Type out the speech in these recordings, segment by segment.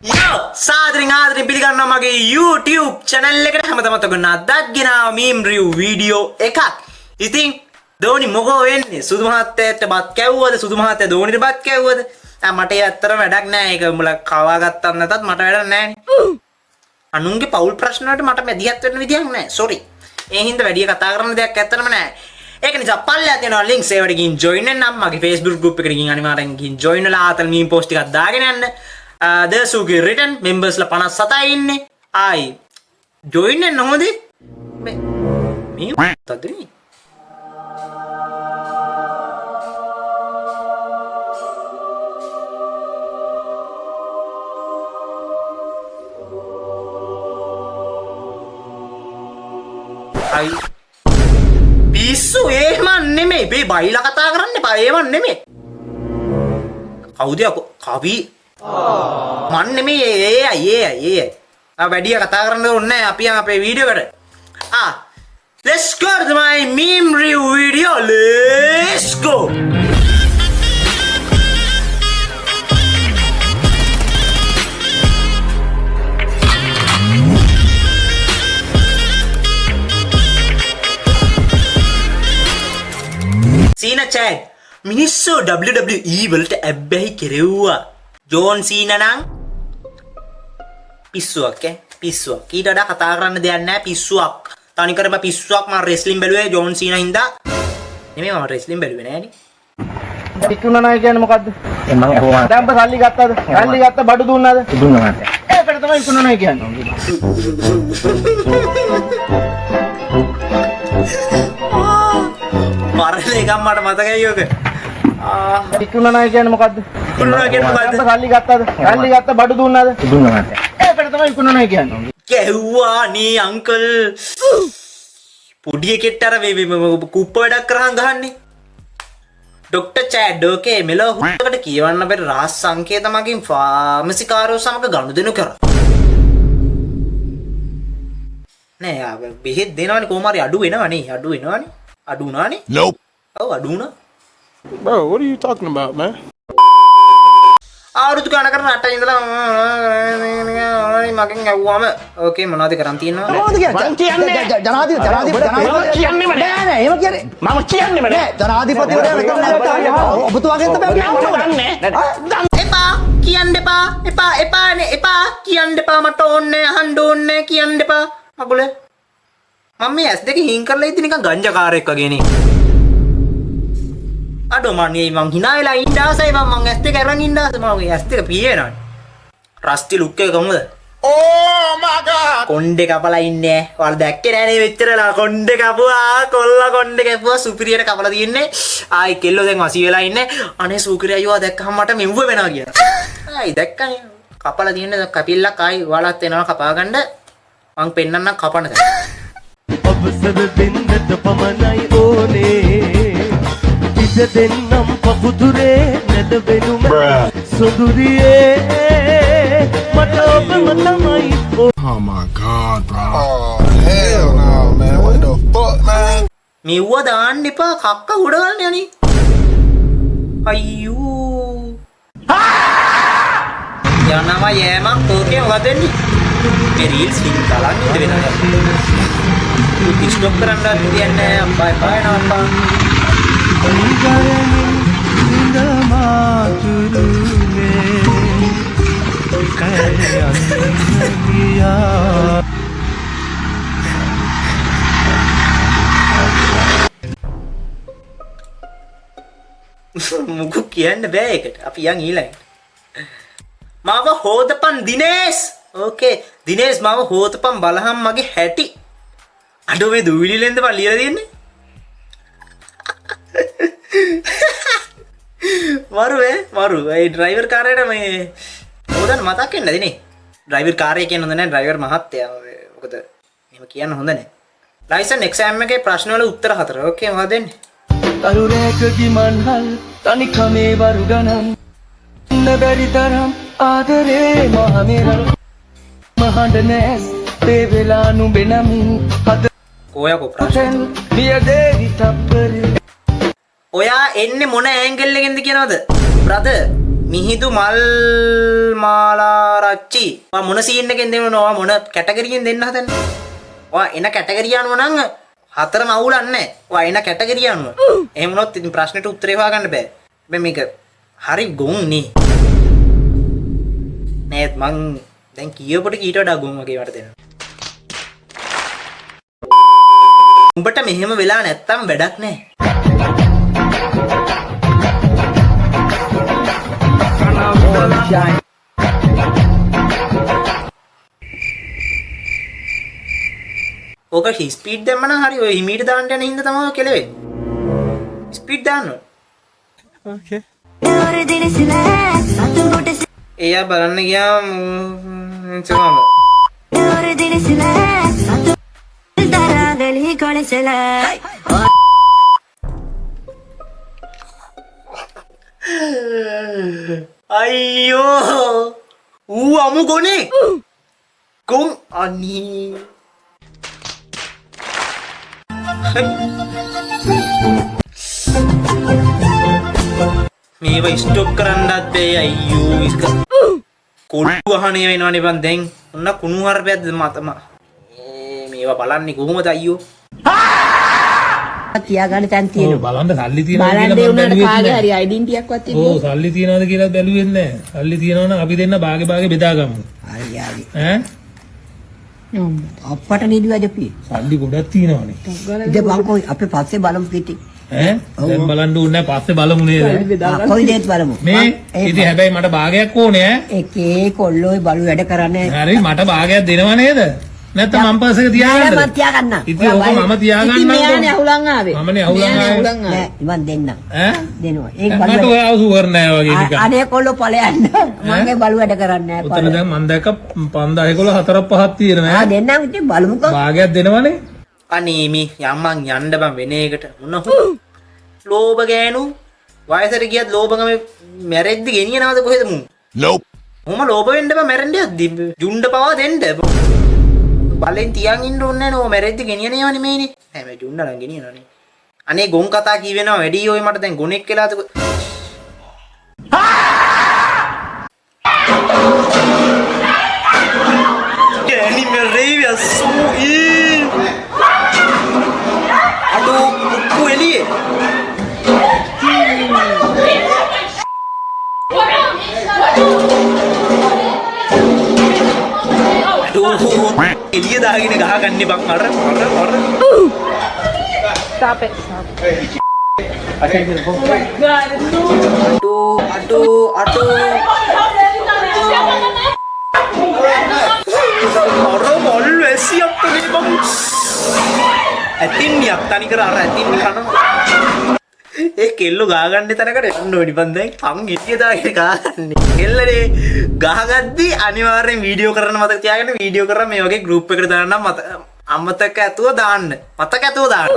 Yo, ආදරෙන් පිළිගන්නවා මගේ YouTube channel එකට හැමදාම තකන අදක් ගෙනාව මීම් රිව් වීඩියෝ එකක්. ඉතින් ධෝනි මොකෝ වෙන්නේ? සුදු මහත්තයාට බත් කැව්වද? සුදු මහත්තයා ධෝනිට බත් කැව්වද? මට ඒ ඇත්තටම වැඩක් නැහැ. ඒක උඹලා කවා ගත්තත් නැතත් මට වැඩක් නැහැ. අනුන්ගේ පෞල් ප්‍රශ්න වලට මට මැදිහත් වෙන්න විදියක් නැහැ. sorry. ඒ හින්දා වැඩි කතා කරන්න දෙයක් ඇත්තටම නැහැ. ඒක නිසා පල්ලෙහා තියෙනවා links ඒවට ගිහින් join වෙන්න නම් මගේ Facebook group එකට ගිහින් අනිවාර්යෙන් ගිහින් join වෙලා ආතල් මීම් post ටිකක් දාගෙන යන්න. දසුගේ රිටන් මෙම්බර්ස් ලා 57යි ඉන්නේ. ආයි join වෙන්න හොඳ මේ තදරි අයි පිස්සු එහෙම නෙමෙයි මේ බයිලා කතා කරන්න එපා එහෙම නෙමෙයි කවුද කවි මන් නෙමෙයි ඒ වැඩිය කතා කරන්න ඕනේ නැහැ අපි අපේ වීඩියෝ එකට let's go to my meme review video let's go Cena chat මිනිස්සු WWE වලට ඇබ්බැහි කෙරෙව්වා ජෝන් සීනා නම් පිස්සුවක් පිස්සුවක් ඊට වඩා කතා කරන්න දෙයක් නැහැ පිස්සුවක් තනිකරම පිස්සුවක් මම රෙස්ලින් බැලුවේ ජෝන් සීනා හින්දා නෙමෙයි මම රෙස්ලින් බැලුවේ නෑනේ පිටුනා නැහැ කියන්නේ මොකද්ද මම අහුවා දැන් ඔබ සල්ලි ගත්තද සල්ලි ගත්ත බඩු දුන්නාද දුන්නා මට ඒකට තමයි පිටුනා නැහැ කියන්නේ මරලේ එකක් මට මතකයි ඔක පිටුනා නැහැ කියන්නේ මොකද්ද පිටුනා කියන්නේ මොකද්ද සල්ලි ගත්තද සල්ලි ගත්ත බඩු දුන්නාද දුන්නා මට ඒකට තමයි පිටුනා නැහැ කියන්නේ ගැහුවා නේ අංකල් පොඩි එකෙක්ට අර කුප්ප වැඩක් කරහන් ගහන්නේ ඩොක්ටර් චෑඩ් ඕකේ මෙලෝ හුත්තකට කියවන්න බැරි රහස් සංකේත මගින් ෆාමසි කාරයෝ සමග ගනුදෙනු කරා නෑ බෙහෙත් දෙනවනේ කොහොම හරි අඩු වෙනවනේ අඩු වුණානේ nope ඔව් අඩු වුණා bro what are you talking about man ආරුදු ගාන කරන අට ඉඳලා මගෙන් ඇව්වම ඕකේ මොනවද කරන් තියෙනවද මොනවද කියන්නේ ජනාධිපති කියන්නේ නෑ නෑ එහෙම කියන්නේ මම කියන්නේම නෑ ජනාධිපතිවරයා මෙතන නැත්නම් ඔබතුමාගෙන් තමයි අපි දන්නේ එපා කියන්න එපා මට ඕනේ අහන්න ඕනේ කියන්න එපා මගුල මම මේ S2 හින් කරලා ඉතින් නිකන් ගංජාකාරයෙක් වගේ නේ අඩෝ මන්නේ මං hina වෙලා ඉන්න ආසයි මං S2 අරන් ඉන්න ආසයි මම S2 පියේනවනේ රස්ටි ලුක් එක කොහමද oh my god කොණ්ඩේ කපලා ඉන්නේ ඔයාලා දැක්කේ නෑනේ මෙච්චරලා කොණ්ඩේ කපුවා කොල්ලා කොණ්ඩේ කපුවා සුපිරියට කපලා තියන්නේ ආයි කෙල්ලෝ දැන් වසි වෙලා ඉන්නේ අනේ සුපිරිය අයියෝ දැක්කම මට මෙව්ව වෙනවා කියලා ආයි දැක්කනේ කපලා තියන්නේ කපිල්ලක් ආයි ඔයාලත් එනවා කපා ගන්න මං පෙන්නන්නම් කපන්න දැන් අවසර දෙන්නට පමණයි ඕනේ ඉත දෙන්නම් පපුදුරේ නැද වෙනුම සොඳුරියේ මට ඔබම තමයි oh my god bro Oh, hell no, man. What the fuck, man? මෙව්ව දාන්න එපා කක්ක උඩ ගන්න යන්නේ අයියෝ යනවා යෑමක් ඕකේ මොකද වෙන්නේ මේ රීල්ස් ෆිල්ම් බලන්න ඉඳ වෙනවා ටික්ටොක් කරන්න දෙන්නේ බයි බයි නම්පා මුකු කියන්න බෑ ඒකට අපි යන් ඊළඟට මාව හොදපන් දිනේෂ් ඕකේ දිනේෂ් මාව හොදපන් බලහම් මගේ හැටි අඩෝ මේ දුවිලිලෙන්ද බා ලියලා දෙන්නේ මරු ඒ ඩ්‍රයිවර් කාර්යයට මේ හොදන්න මතක් වෙන්නේ නැදිනේ ඩ්‍රයිවර් කාර්යය කියන හොඳ නැහැ ඩ්‍රයිවර් මහත්තයා මොකද එහෙම කියන්න හොඳ නැහැ ලයිසන් එක්සෑම් එකේ ප්‍රශ්න වල උත්තර 4 ඕකේ මොකද දෙන්නේ තරුරේකගේ මන්හල් තනිකමේ වරු ගණන් නබරි තරම් ආදරේ මහමෙරල් මහඬ නෑස් තේ වෙලා නුඹේ නමින් හද කොයකෝ ප්‍රශ්න නියදේවි තප්පරේ ඔයා එන්නේ මොන ඇන්ගල් එකෙන්ද කියනවද බ්‍රදර් මිහිඳු මල් මාලාරච්චි. ඔයා මොන සීන් එකෙන් දෙනවද? මොන කැටගරියෙන් දෙන්න හදන්නේ? ඔයා එන කැටගරිය අනුව නම් හතරම අවුලක් නැහැ. ඔයා එන කැටගරිය අනුව. එහෙම වුණොත් ඉතින් ප්‍රශ්නෙට උත්තරේ හොයාගන්න බෑ. හැබැයි මේක හරි ගොන් නේ. නේත් මං දැන් කියවපට කීට වඩා ගොන් වගේ වට දෙනවා. උඹට මෙහෙම වෙලා නැත්තම් වැඩක් නැහැ. ඕක ස්පීඩ් දැම්ම නම් හරි. ඔය හිමීට දාන්න යන හින්දා තමයි ඔය කෙලවෙන්නේ. ස්පීඩ් දාන්න ඕන. Okay. එයා බලන්න ගියාම චුනම අයියෝ ඌ අමු ගොනේ ගොන් අනී මේව ස්ටොප් කරන්නත් බෑ අයියෝ ඉස්ක කොල්ලු වහනේ වෙනවනේ බං දැන් ඔන්න කුණු හර්පයක්ද මතම මේවා බලන්නේ කොහොමද අයියෝ තියාගන්න තැන් තියෙනවා. බලන්න සල්ලි තියනවද බලන්න ඒ උනාට කාගේ හරි ඩෙන්ටි එකක්වත් තිබ්බොත්. ඔව් සල්ලි තියනවද කියලා බැලුවෙත් නැහැ. සල්ලි තියනවා නම් අපි දෙන්න භාගේ භාගේ බෙදාගමු. හරි හරි. ඈ? අප්පට නිදිවද පී. සල්ලි ගොඩක් තියනවනේ. ඉතින් බංකෝ අපි පස්සේ බලමු පිටි. ඈ? දැන් බලන්න ඕනේ නැහැ පස්සේ බලමු නේද? කොයි දෙයක් බලමු. මේ ඉතින් හැබැයි මට භාගයක් ඕනේ ඈ. එකේ කොල්ලෝයි බලු වැඩ කරන්නේ. හරි මට භාගයක් දෙනව නේද? නැත්නම් මම පස්ස එක තියාගන්නද? මම තියාගන්න. ඉතින් ඕක මම තියාගන්නම්. ඉතින් මෙයානේ අහුලන් ආවේ. මමනේ අහුලන් ආවේ. නෑ ඉවන් දෙන්න. ඈ? දෙනවා. ඒක මට බලු. ඔය අවුවර් නැහැ වගේ නිකන්. අනේ කොල්ලෝ ඵලයන්. මගේ බලු වැඩ කරන්නේ නෑ. උතන දැන් මම දැක්ක 5000 11 4ක් 5ක් තියෙනවා ඈ. දෙන්නම් ඉතින් බලමුකෝ. භාගයක් දෙනවනේ. අනේ මේ යම්මන් යන්න බං වෙන එකට මොන ලෝභ ගෑනු වයසට ගියත් ලෝභගම මැරෙද්දි ගෙනියනවද කොහෙද මුන්? Nope. මොම ලෝභ වෙන්න බෑ මැරෙන්න යද්දි ජුණ්ඩ පවා දෙන්න බලෙන් තියන් ඉන්න ඕනේ නෝ මැරෙද්දි ගෙනියනේව නෙමෙයිනේ. නෑ මේ ජුණ්ඩ නම් ගෙනියනවනේ. අනේ ගොන් කතා කියවෙනවා වැඩි ඔය මට දැන් ගොනෙක් වෙලාද Danny Maravilla so in aduh buku ini aduh Elia දාගෙන ගහගන්නේ බං අර Stop it. අර මොල් වැසියක් නේ බං ඇතින්නියක් තනි කර අර ඇතින්නි කන ඒ කෙල්ලෝ ගහගන්න තැනකට යන්න ඕනි බං දැන් පන් ඉතිය දාගෙන ගහගන්නේ කෙල්ලනේ ගහගද්දි අනිවාර්යෙන් වීඩියෝ කරන්න මතක තියාගන්න වීඩියෝ කරා මේ වගේ ගෲප් එකකට දාන්න අමතක ඇතුව දාන්න මතක ඇතුව දාන්න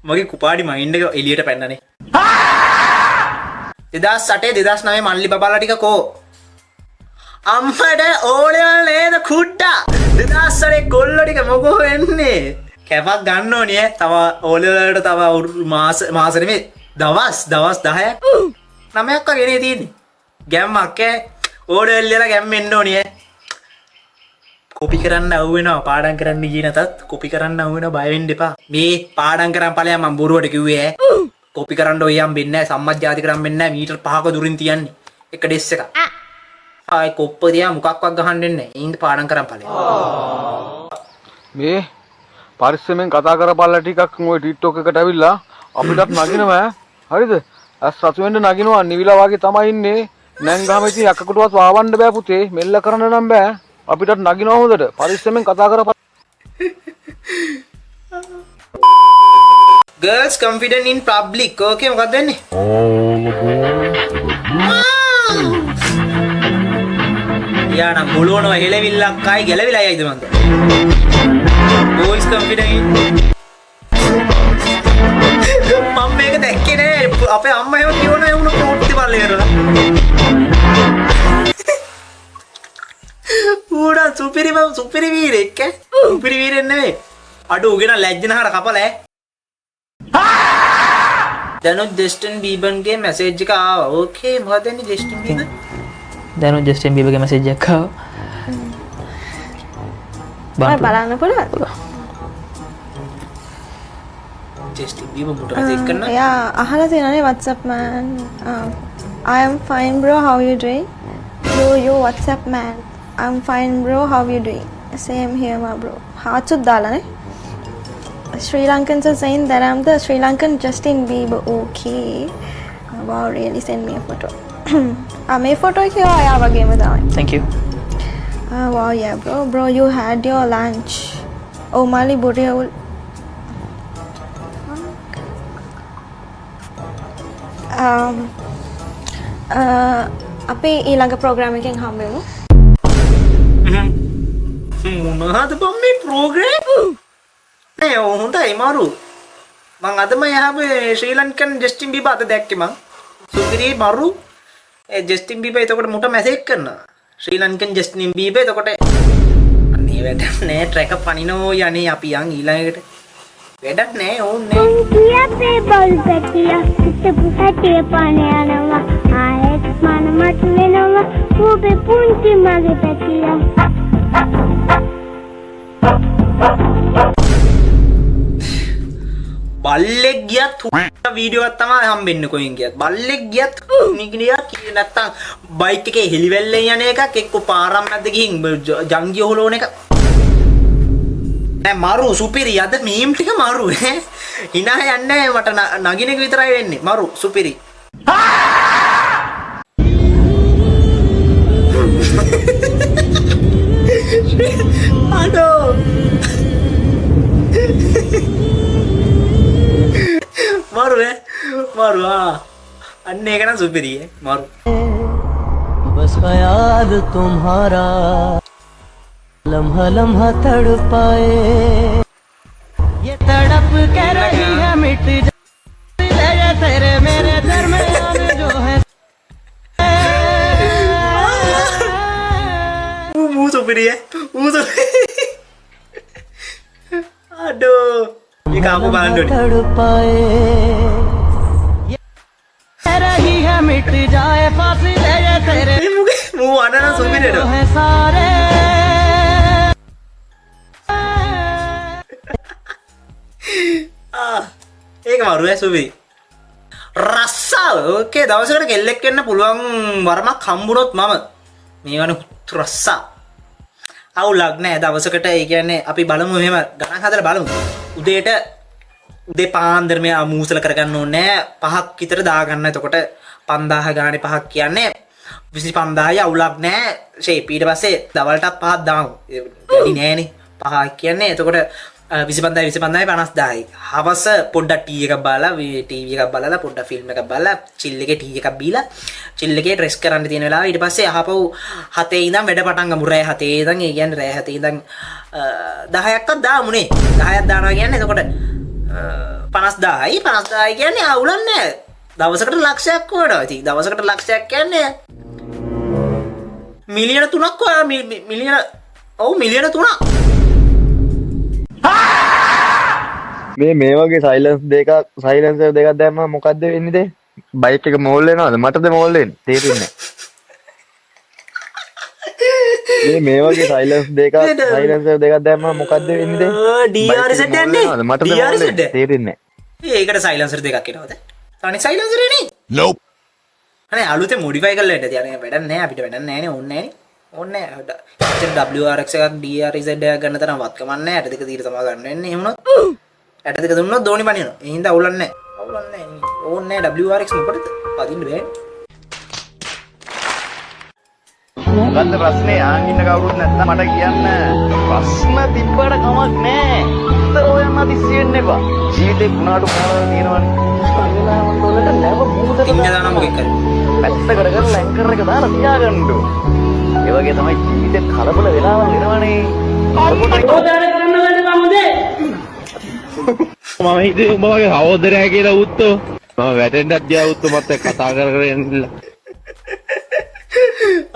මගේ කුපාඩි මයින්ඩ් එක එළියට පැන්නනේ 2008 2009 මල්ලි බබාලා ටික කෝ අම්මට ඕලෙවල් නේද කුට්ටා 2008 කොල්ලෝ ටික මොකෝ වෙන්නේ කැපක් ගන්න ඕනේ තව ඕලෙවල්ට තව මාස නෙමෙයි දවස් 10ක් 9ක් වගේ තියෙන්නේ ගැම්මක් ඕලෙවල් වල ගැම්මෙන්න ඕනේ කොපි කරන්න අවු වෙනවා පාඩම් කරන්න ගියේ නැතත් කොපි කරන්න අවු වෙනවා බය වෙන්න එපා මේ පාඩම් කරන් ඵලයන් මම බොරුවට කිව්වේ කොපි කරන්න ඔය යම් වෙන්නේ නැහැ සම්මත් ජාති කරන් වෙන්නේ නැහැ මීටර් 5ක දුරින් තියන්නේ එක ඩෙස් එක ආයි කොප්ප දිහා මොකක්වත් ගහන්න දෙන්නේ නැහැ ඉතින් පාඩම් කරන් ඵලයන් මේ පරිස්සමෙන් කතා කරපල්ලා ටිකක් ඔය ටික්ටොක් එකට ඇවිල්ලා අපිටත් නගිනවා හරිද ඇස් රතු වෙන්න නගිනවා නිවිලා වගේ තමයි ඉන්නේ නැංගාම ඉතින් යකකටවත් වාවන්න බෑ පුතේ මෙල්ල කරන්න නම් බෑ අපිටත් නගිනවා හොඳට පරිස්සමෙන් කතා කරපල්ලා girls confident in public okay මොකක්ද වෙන්නේ යාන මුලෝනව හෙලවිල්ලක් ආයි ගැලවිලා යයිද මන්ද boys confident in මම මේක දැක්කේ නෑ අපේ අම්මා එහෙම කියවන ඒ උණු ප්‍රෝට්ටි බලලා ඉවරලා ඌඩා සුපිරි වීරෙක් සුපිරි වීරෙක් නෙවෙයි අඩු උගෙන ලැජ්ජනහර කපල දැනුත් ජස්ටින් බීබර්ගේ මැසේජ් එක ආවා. ඕකේ මොකද වෙන්නේ ජස්ටින් බීබර්? දැනුත් ජස්ටින් බීබර්ගේ මැසේජ් එකක් ආවා. බලන්න පුළුවන්. ජස්ටින් බීබර් මුට මැසේජ් කරනවා. එයා අහලා තියෙනනේ WhatsApp man. I am fine bro, how you doing? Yo WhatsApp man. I'm fine bro, how you doing? Same here my bro. Hearts දාලානේ. Sri Lankans are saying that I'm the Sri Lankan Justin Bieber. Okay. Wow, really send me a photo. මේ photo එක ඔයා වගේම තමයි. Thank you. Wow, yeah bro. Bro, you had your lunch. Oh, Mali Burial. අපි ඊළඟ programme එකෙන් හම්බ වෙමු. මොනවද බම් මේ ප්‍රෝග්‍රෑම්? නෑ හොඳයි මරු. මං අදම යහපේ ශ්‍රී ලංකන් ජස්ටින් බීබර් අද දැක්කේ මං. සුපිරි මරු. ඒ ජස්ටින් බීබර් එතකොට මුට මැසේජ් කරනවා. ශ්‍රී ලංකන් ජස්ටින් බීබර් එතකොට අනේ වැඩක් නෑ ට්‍රැක් එක පනිනෝ යන්නේ අපි යන් ඊළඟට. වැඩක් නෑ ඕන්නේ. කියාපේ බල් පැටියා හිටපු හැටිය පණ යනවා. ආයෙත් මනමත් වෙනවා. ඔබේ පුංචි මගේ පැටියා. බල්ලෙක් ගියත් වීඩියෝ එකක් තමයි හම්බෙන්නේ කොහෙන් ගියත්. බල්ලෙක් ගියත් නිකනියා කිය නැත්තම් බයික් එකේ හෙලිවැල්ලෙන් යන එකක් එක්ක පාරම් මැද්ද ගිහින් ජංගිය හොලවන එක. මරු සුපිරි අද මීම් ටික මරු ඈ hina යන්නේ මට නගින එක විතරයි වෙන්නේ මරු සුපිරි අඩෝ මරු අන්න ඒක නම් සුපිරි මරු बस याद तुम्हारा लम्हा लम्हा तड़पाए ये तड़प के रही है मिट जाए तेरे मेरे दरमियान जो है मुंह सुपरी है aduh ये kamu bandu तड़पाए ये रही है मिट जाए फांसी ले तेरे मुंह आना ना सुपरी जो है सारे ඒක මරුවේ සුබි රස්සා ඕකේ දවසකට කෙල්ලෙක් වෙන්න පුළුවන් වරමක් හම්බුනොත් මම මේ වන රස්සා අවුලක් නෑ දවසකට ඒ කියන්නේ අපි බලමු එහෙම ගණන් හදලා බලමු උදේ පාන්දර මෙයා මූසල කරගන්න ඕනේ 5ක් විතර දාගන්න එතකොට 5000 ගානේ 5ක් කියන්නේ 25000යි අවුලක් නෑ ෂේප් ඊට පස්සේ දවල්ට 5ක් දාමු වැඩි නෑනේ 5ක් කියන්නේ එතකොට 25000යි හවස පොඩ්ඩක් ටී එකක් බලලා ටීවී එකක් බලලා පොඩ්ඩක් ෆිල්ම් එකක් බලලා චිල් එකේ ටී එකක් බීලා චිල් එකේ ඩ්‍රෙස් කරන්න තියෙන වෙලාව ඊට පස්සේ අහපව් 7 ඉඳන් වැඩ පටන් ගමු රෑ 7 ඉඳන් ඒ කියන්නේ රෑ 7 ඉඳන් 10ක්වත් දාමුනේ 10ක් දානවා කියන්නේ එතකොට 50000යි කියන්නේ අවුලක් නෑ දවසකට ලක්ෂයක් වුණා ඉතින් දවසකට ලක්ෂයක් කියන්නේ මිලියන 3ක් මිලියන 3ක් මේ වගේ සයිලන්සර් දෙකක් දැම්ම මොකද්ද වෙන්නේ බයික් එක මෝල් වෙනවද මටද මෝල් වෙන්නේ තේරෙන්නේ නැහැ මේ වගේ සයිලන්සර් දෙකක් දැම්ම මොකද්ද වෙන්නේ DRZ යන්නේ මටද මෝල් වෙන්නේ තේරෙන්නේ නැහැ ඒකට සයිලන්සර් දෙකක් එනවද තනි සයිලන්සර් නේ nope අනේ අලුතෙන් මොඩිෆයි කරලා ඉන්න තියන්නේ වැඩක් නැහැ අපිට වැඩක් නැහැ නේ ඕන්නේ WRX එකක් DRZ එකක් ගන්න තරම් වත් කමක් නැහැ 8 දෙක තීර තමා ගන්න වෙන්නේ එහෙම උනොත් 8 දෙක දුන්නොත් දෝනි පනිනවා ඒ හින්දා අවුලක් නැහැ ඕන්නේ WRX මොකටද පදින්න බෑ මොකද්ද ප්‍රශ්නේ ආන් ඉන්න කවුරුත් නැත්නම් මට කියන්න ප්‍රශ්න තිබ්බට කමක් නැහැ උත්තර හොයන්න දිස්සි වෙන්න එපා ජීවිතේ කුණාටු මොනවද තියෙනවනේ වෙලාවට වලට නැව මොකටද ඉන්න දාන මොකෙක් කරේ පැත්තකට කරලා ඇන්කර් එක දාලා තියාගන්න ඕ ඒ වගේ තමයි ජීවිතේ කලබල වෙලාවල් එනවනේ මම හිතුවේ උඹ වගේ සහෝදරයා කියලා උත්තෝ මම වැටෙන්නත් ගියා උත්තෝ මත් එක්ක කතා කර එන්නilla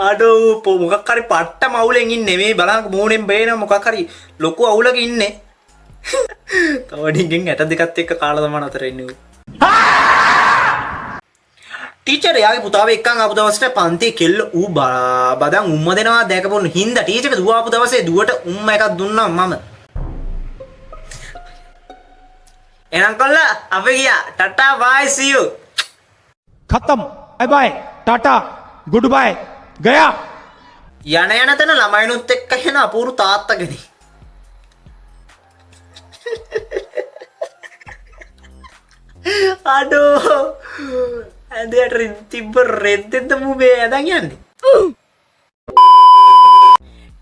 අඩෝ මොකක් හරි පට්ට මවුලෙන් ඉන්නේ මේ බලන්න මූණෙන් බේන මොකක් හරි ලොකු අවුලක ඉන්නේ තව ඩිංගෙන් 8 දෙකත් එක්ක කාලා තමයි අතර ඉන්නේ ටීචර් එයාගේ පුතාව එක්කන් ආපු දවසට පන්තියේ කෙල්ල ඌ බදන් උම්ම දෙනවා දැකපොන්න හින්දා ටීචර් දුව ආපු දවසේ දුවට උම්ම එකක් දුන්නා මම. එහෙනම් කොල්ලා අපි ගියා. Tata bye see you. खत्म bye bye tata good bye गया යන තැන ළමයිනුත් එක්ක එන අපූරු තාත්තගෙනි. අඩෝ ඇදයට තිබ්බ රෙද්දෙන්ද මුබේ ඇදන් යන්නේ.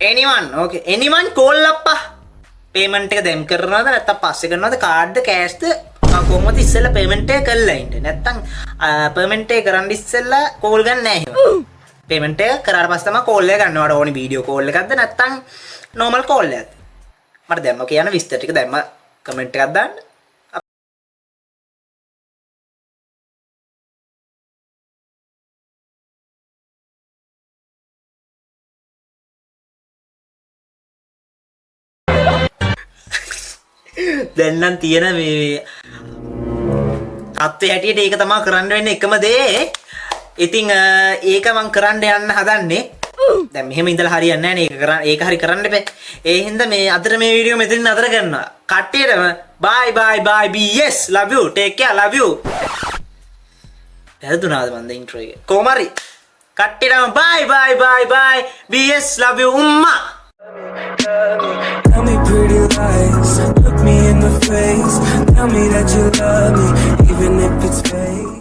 anyone okay anyone call අප්පා payment එක දැන් කරනවද නැත්නම් පස්සේ කරනවද කාඩ්ද කෑෂ්ද කොහොමද ඉස්සෙල්ලා payment එක කරලා ඉන්න නැත්නම් payment එක කරන් ඉස්සෙල්ලා call ගන්න නැහැ එහෙම payment එක කරාට පස්සේ තමයි call එක ගන්නවට ඕනි video call එකක්ද නැත්නම් normal call එකක්ද මට දැම්ම කියන විස්තර ටික දැම්ම comment එකක් දාන්න. දැන් නම් තියෙන මේ තත්ත්වය හැටියට ඒක තමයි කරන්න වෙන්නේ එකම දේ. ඉතින් ඒක මම කරන්න යන්න හදන්නේ. දැන් මෙහෙම ඉඳලා හරියන්නේ නැහැ නේ. ඒක හරි කරන්න බෑ. ඒ හින්දා මේ අදට මේ වීඩියෝ මෙතනින් නතර කරනවා. කට්ටියටම bye bye bye BS love you take care love you. වැරදුනාද මන්ද ඉන්ට්‍රෝ එක. කොහොම හරි කට්ටියටම bye bye bye bye BS love you උම්මා. Tell me pretty lies, look me in the face. Tell me that you love me, even if it's fake.